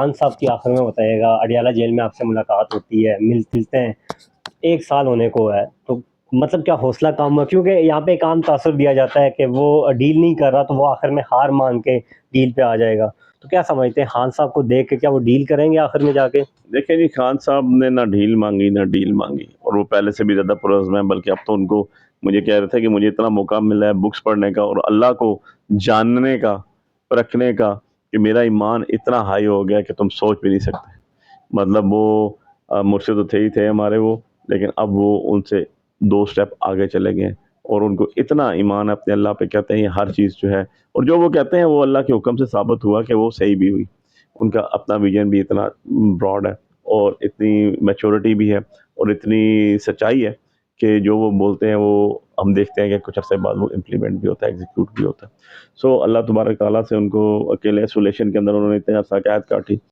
خان صاحب کی آخر میں بتائیے گا، اڈیالہ جیل میں آپ سے ملاقات ہوتی ہے، ملتے ہیں، 1 سال ہونے کو ہے، تو مطلب کیا حوصلہ کام ہوا؟ کیونکہ یہاں پہ ایک عام تاثر دیا جاتا ہے کہ وہ ڈیل نہیں کر رہا تو وہ آخر میں ہار مان کے ڈیل پہ آ جائے گا، تو کیا سمجھتے ہیں خان صاحب کو دیکھ کے کیا وہ ڈیل کریں گے آخر میں جا کے؟ دیکھیں جی، خان صاحب نے نہ ڈھیل مانگی نہ ڈیل مانگی، اور وہ پہلے سے بھی زیادہ پرعزم ہیں، بلکہ اب تو ان کو مجھے کہہ رہے تھے کہ مجھے اتنا موقع ملا ہے بکس پڑھنے کا اور اللہ کو جاننے کا، پرکھنے کا، کہ میرا ایمان اتنا ہائی ہو گیا کہ تم سوچ بھی نہیں سکتے۔ مطلب وہ مرشد تو تھے ہی تھے ہمارے وہ، لیکن اب وہ ان سے 2 سٹیپ آگے چلے گئے، اور ان کو اتنا ایمان ہے اپنے اللہ پہ، کہتے ہیں یہ ہر چیز جو ہے، اور جو وہ کہتے ہیں وہ اللہ کے حکم سے ثابت ہوا کہ وہ صحیح بھی ہوئی۔ ان کا اپنا ویژن بھی اتنا براڈ ہے، اور اتنی میچورٹی بھی ہے، اور اتنی سچائی ہے کہ جو وہ بولتے ہیں وہ ہم دیکھتے ہیں کہ کچھ عرصے بعد وہ امپلیمنٹ بھی ہوتا ہے، ایگزیکیوٹ بھی ہوتا ہے۔ سو اللہ تبارک تعالیٰ سے ان کو اکیلے ایسولیشن کے اندر انہوں نے اتنے عرصہ قید کاٹی۔